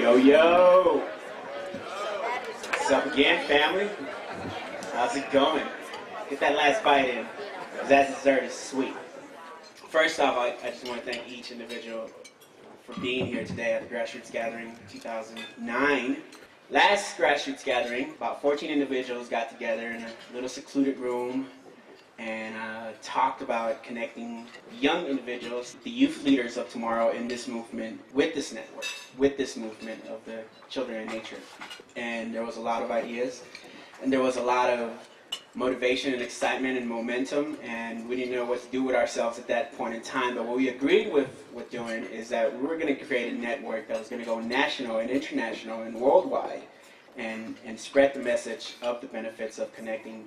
Yo, yo! What's up again, family? How's it going? Get that last bite in, because that dessert is sweet. First off, I just want to thank each individual for being here today at the Grassroots Gathering 2009. Last Grassroots Gathering, about 14 individuals got together in a little secluded room and talked about connecting young individuals, the youth leaders of tomorrow in this movement, with this network, with this movement of the children in nature. And there was a lot of ideas, and there was a lot of motivation and excitement and momentum, and we didn't know what to do with ourselves at that point in time. But what we agreed with doing is that we were going to create a network that was going to go national and international and worldwide and spread the message of the benefits of connecting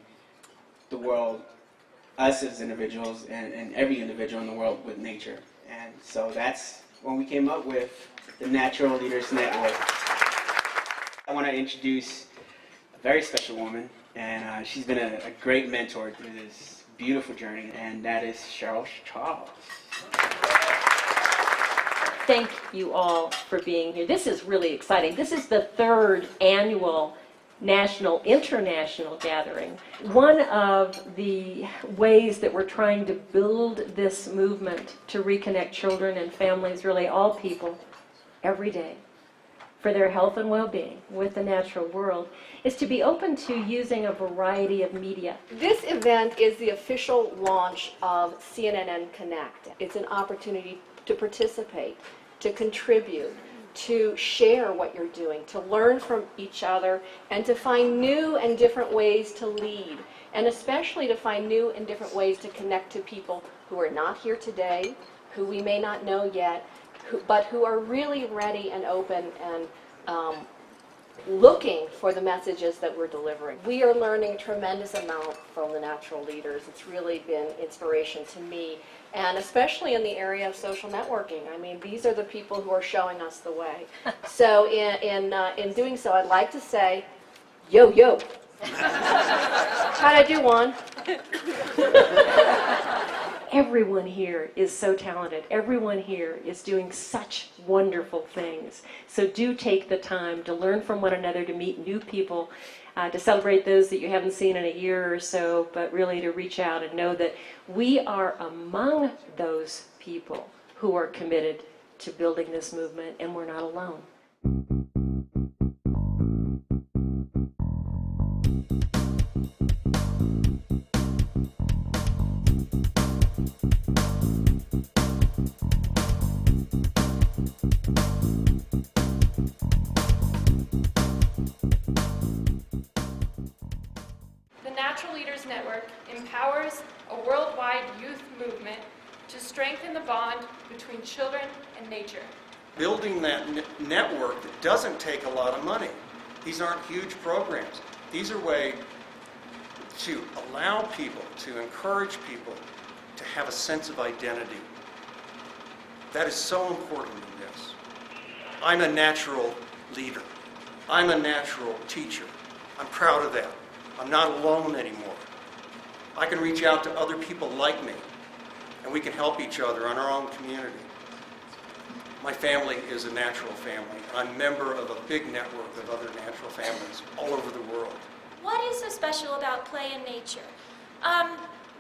the world, us as individuals, and every individual in the world with nature. And so that's when we came up with the Natural Leaders Network. I want to introduce a very special woman, and she's been a great mentor through this beautiful journey, and that is Cheryl Charles. Thank you all for being here. This is really exciting. This is the third annual National International Gathering. One of the ways that we're trying to build this movement to reconnect children and families, really all people, every day, for their health and well-being with the natural world, is to be open to using a variety of media. This event is the official launch of C&NN Connect. It's an opportunity to participate, to contribute, to share what you're doing, to learn from each other, and to find new and different ways to lead, and especially to find new and different ways to connect to people who are not here today, who we may not know yet, but who are really ready and open and looking for the messages that we're delivering. We are learning a tremendous amount from the natural leaders. It's really been inspiration to me, and especially in the area of social networking. I mean, these are the people who are showing us the way. So in doing so, I'd like to say, yo, yo. How'd I do, Juan? Everyone here is so talented. Everyone here is doing such wonderful things. So do take the time to learn from one another, to meet new people, to celebrate those that you haven't seen in a year or so, but really to reach out and know that we are among those people who are committed to building this movement, and we're not alone. The Natural Leaders Network empowers a worldwide youth movement to strengthen the bond between children and nature. Building that network doesn't take a lot of money. These aren't huge programs. These are ways to allow people, to encourage people to have a sense of identity. That is so important in this. I'm a natural leader. I'm a natural teacher. I'm proud of that. I'm not alone anymore. I can reach out to other people like me, and we can help each other in our own community. My family is a natural family. I'm a member of a big network of other natural families all over the world. What is so special about play in nature?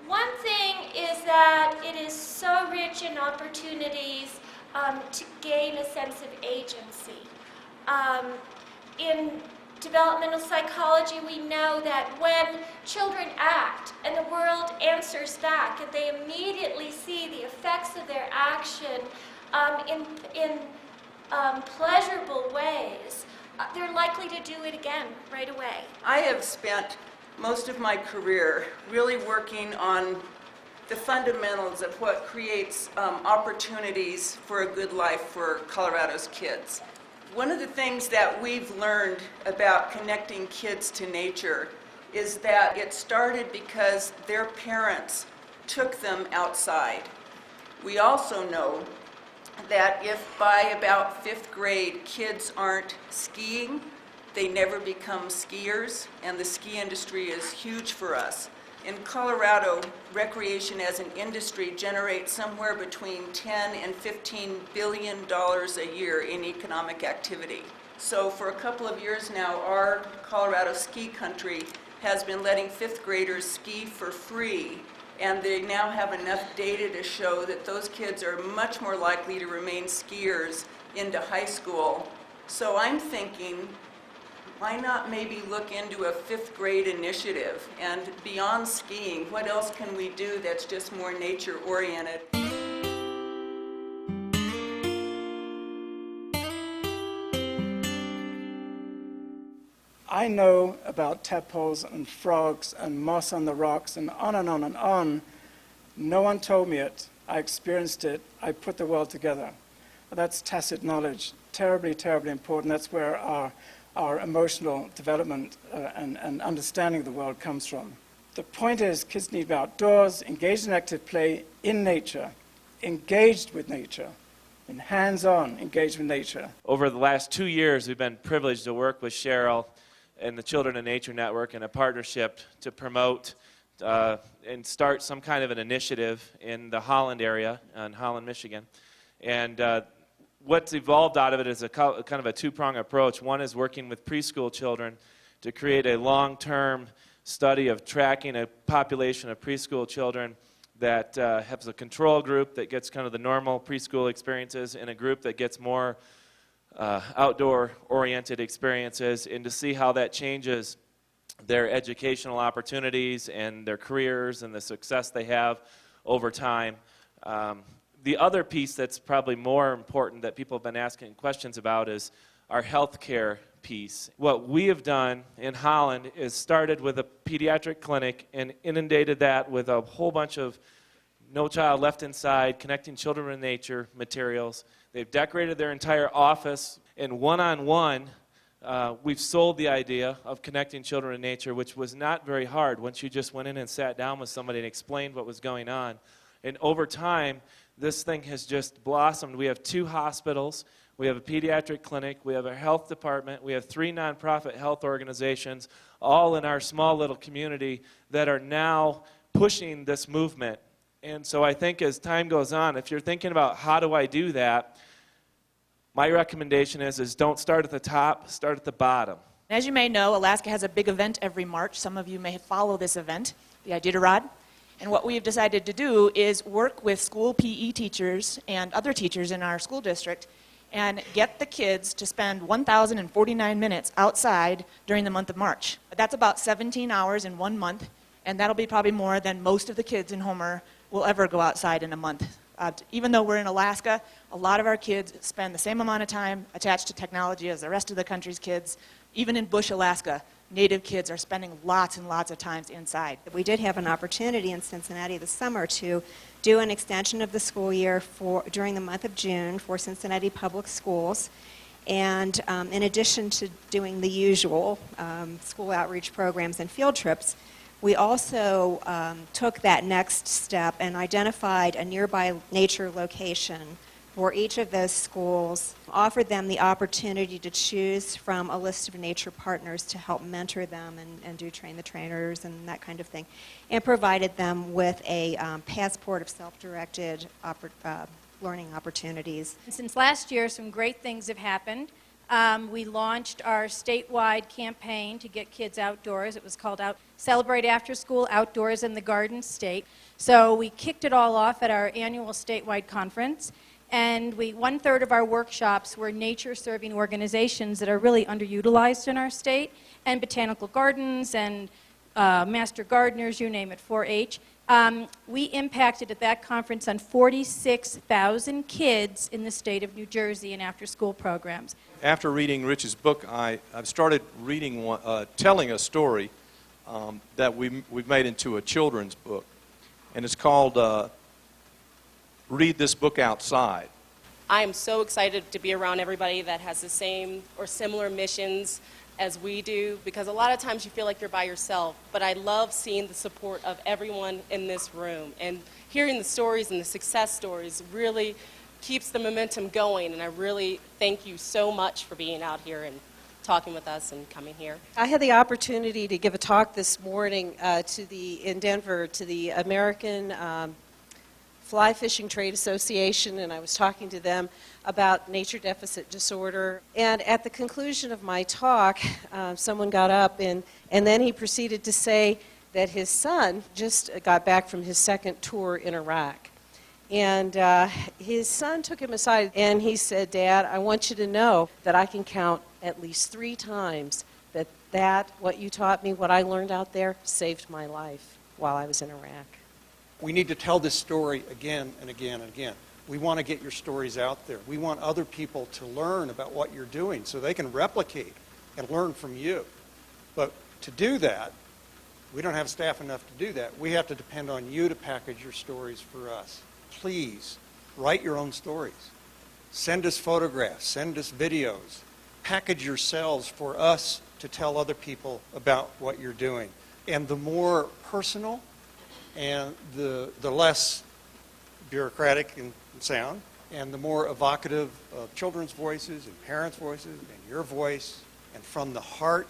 One thing is that it is so rich in opportunities to gain a sense of agency. In developmental psychology, we know that when children act and the world answers back and they immediately see the effects of their action in pleasurable ways, they're likely to do it again right away. I have spent most of my career really working on the fundamentals of what creates opportunities for a good life for Colorado's kids. One of the things that we've learned about connecting kids to nature is that it started because their parents took them outside. We also know that if by about 5th grade kids aren't skiing, they never become skiers, and the ski industry is huge for us. In Colorado, recreation as an industry generates somewhere between $10 and $15 billion a year in economic activity. So for a couple of years now, our Colorado ski country has been letting 5th graders ski for free, and they now have enough data to show that those kids are much more likely to remain skiers into high school. So I'm thinking, why not maybe look into a 5th grade initiative? And beyond skiing, what else can we do that's just more nature-oriented? I know about tadpoles and frogs and moss on the rocks and on and on and on. No one told me it. I experienced it. I put the world together. That's tacit knowledge. Terribly, terribly important. That's where our emotional development and understanding of the world comes from. The point is, kids need to be outdoors, engaged in active play in nature, engaged with nature, and hands-on engaged with nature. Over the last 2 years, we've been privileged to work with Cheryl and the Children in Nature Network in a partnership to promote and start some kind of an initiative in the Holland area, in Holland, Michigan. And what's evolved out of it is a kind of a two-pronged approach. One is working with preschool children to create a long-term study of tracking a population of preschool children that has a control group that gets kind of the normal preschool experiences and a group that gets more outdoor-oriented experiences, and to see how that changes their educational opportunities and their careers and the success they have over time. The other piece that's probably more important that people have been asking questions about is our healthcare piece. What we have done in Holland is started with a pediatric clinic and inundated that with a whole bunch of No Child Left Inside, Connecting Children with Nature materials. They've decorated their entire office, and one-on-one, we've sold the idea of connecting children with nature, which was not very hard once you just went in and sat down with somebody and explained what was going on. And over time, this thing has just blossomed. We have 2 hospitals, we have a pediatric clinic, we have a health department, we have 3 nonprofit health organizations, all in our small little community that are now pushing this movement. And so I think as time goes on, if you're thinking about how do I do that, my recommendation is don't start at the top, start at the bottom. As you may know, Alaska has a big event every March. Some of you may follow this event, the Iditarod. And what we've decided to do is work with school PE teachers and other teachers in our school district and get the kids to spend 1,049 minutes outside during the month of March. That's about 17 hours in 1 month, and that'll be probably more than most of the kids in Homer will ever go outside in a month. Even though we're in Alaska, a lot of our kids spend the same amount of time attached to technology as the rest of the country's kids. Even in Bush, Alaska, Native kids are spending lots and lots of times inside. We did have an opportunity in Cincinnati this summer to do an extension of the school year during the month of June for Cincinnati Public Schools. And in addition to doing the usual school outreach programs and field trips, we also took that next step and identified a nearby nature location for each of those schools, offered them the opportunity to choose from a list of nature partners to help mentor them and do train the trainers and that kind of thing, and provided them with a passport of self-directed learning opportunities. Since last year, some great things have happened. We launched our statewide campaign to get kids outdoors. It was called Celebrate After School Outdoors in the Garden State. So we kicked it all off at our annual statewide conference. And 1/3 of our workshops were nature-serving organizations that are really underutilized in our state, and botanical gardens and master gardeners, you name it, 4-H. We impacted at that conference on 46,000 kids in the state of New Jersey in after-school programs. After reading Rich's book, I've started reading telling a story that we've made into a children's book, and it's called Read This Book Outside. I am so excited to be around everybody that has the same or similar missions as we do, because a lot of times you feel like you're by yourself, but I love seeing the support of everyone in this room, and hearing the stories and the success stories really keeps the momentum going, and I really thank you so much for being out here and talking with us and coming here. I had the opportunity to give a talk this morning in Denver to the American Fly Fishing Trade Association, and I was talking to them about nature deficit disorder. And at the conclusion of my talk, someone got up, and then he proceeded to say that his son just got back from his second tour in Iraq. And his son took him aside, and he said, "Dad, I want you to know that I can count at least 3 times that what you taught me, what I learned out there, saved my life while I was in Iraq." We need to tell this story again and again and again. We want to get your stories out there. We want other people to learn about what you're doing so they can replicate and learn from you. But to do that, we don't have staff enough to do that. We have to depend on you to package your stories for us. Please, write your own stories. Send us photographs, send us videos. Package yourselves for us to tell other people about what you're doing. And the more personal and the less bureaucratic and sound, and the more evocative of children's voices and parents' voices and your voice, and from the heart,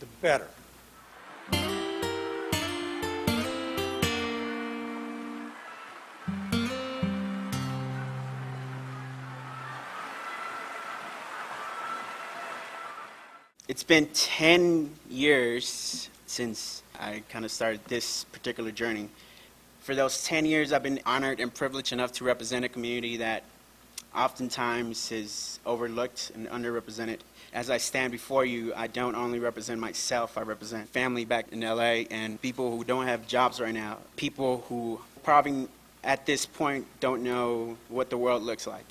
the better. It's been 10 years since I kind of started this particular journey. For those 10 years, I've been honored and privileged enough to represent a community that oftentimes is overlooked and underrepresented. As I stand before you, I don't only represent myself, I represent family back in LA and people who don't have jobs right now, people who probably at this point don't know what the world looks like.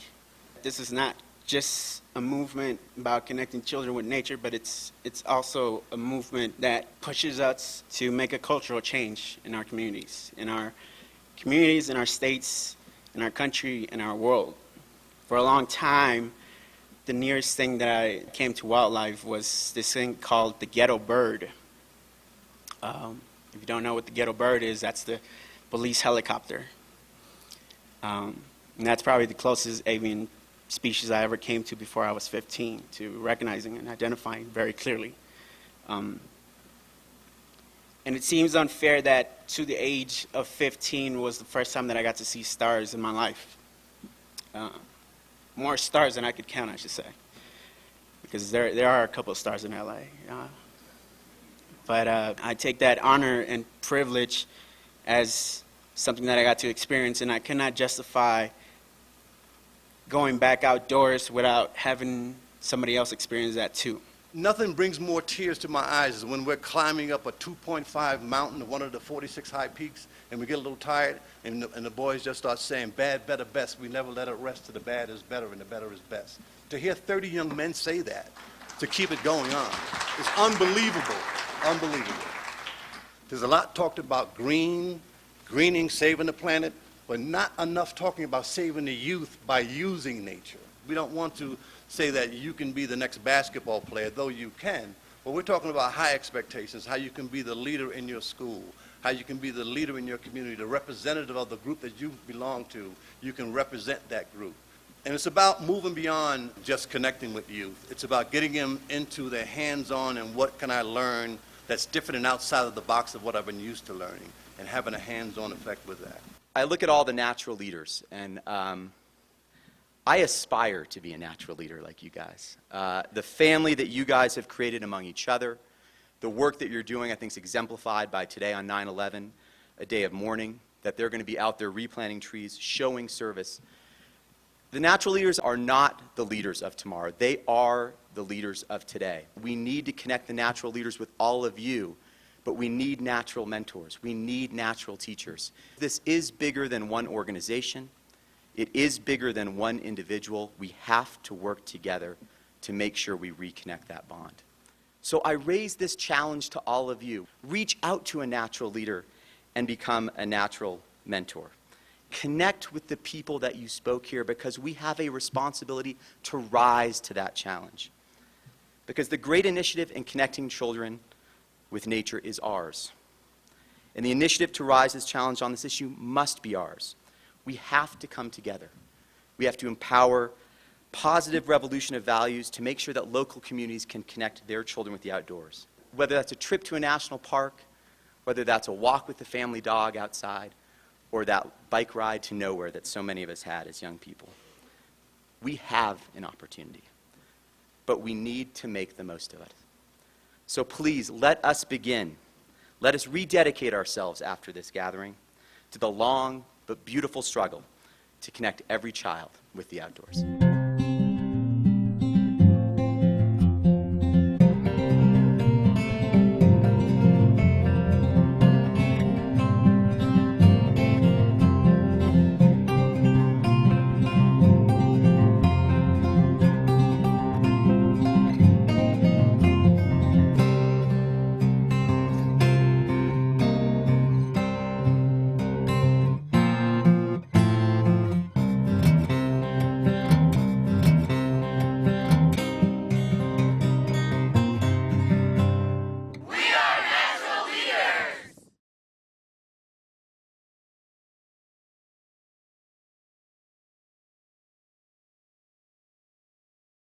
This is not just a movement about connecting children with nature, but it's also a movement that pushes us to make a cultural change in our communities, in our states, in our country, in our world. For a long time, the nearest thing that I came to wildlife was this thing called the ghetto bird. If you don't know what the ghetto bird is, that's the police helicopter. And that's probably the closest avian species I ever came to before I was 15, to recognizing and identifying very clearly. And it seems unfair that to the age of 15 was the first time that I got to see stars in my life. More stars than I could count, I should say, because there are a couple of stars in LA. But I take that honor and privilege as something that I got to experience, and I cannot justify going back outdoors without having somebody else experience that too. Nothing brings more tears to my eyes than when we're climbing up a 2.5 mountain, one of the 46 high peaks, and we get a little tired, and the boys just start saying, bad, better, best. We never let it rest till the bad is better and the better is best. To hear 30 young men say that, to keep it going on, is unbelievable, unbelievable. There's a lot talked about greening, saving the planet, but not enough talking about saving the youth by using nature. We don't want to say that you can be the next basketball player, though you can, but we're talking about high expectations, how you can be the leader in your school, how you can be the leader in your community, the representative of the group that you belong to. You can represent that group. And it's about moving beyond just connecting with youth. It's about getting them into their hands-on and what can I learn that's different and outside of the box of what I've been used to learning, and having a hands-on effect with that. I look at all the natural leaders, and I aspire to be a natural leader like you guys. The family that you guys have created among each other, the work that you're doing, I think is exemplified by today on 9/11, a day of mourning, that they're going to be out there replanting trees, showing service. The natural leaders are not the leaders of tomorrow. They are the leaders of today. We need to connect the natural leaders with all of you, but we need natural mentors. We need natural teachers. This is bigger than one organization. It is bigger than one individual. We have to work together to make sure we reconnect that bond. So I raise this challenge to all of you. Reach out to a natural leader and become a natural mentor. Connect with the people that you spoke here, because we have a responsibility to rise to that challenge. Because the great initiative in connecting children with nature is ours. And the initiative to rise this challenge on this issue must be ours. We have to come together. We have to empower positive revolution of values to make sure that local communities can connect their children with the outdoors. Whether that's a trip to a national park, whether that's a walk with the family dog outside, or that bike ride to nowhere that so many of us had as young people. We have an opportunity, but we need to make the most of it. So please, let us begin. Let us rededicate ourselves after this gathering to the long but beautiful struggle to connect every child with the outdoors.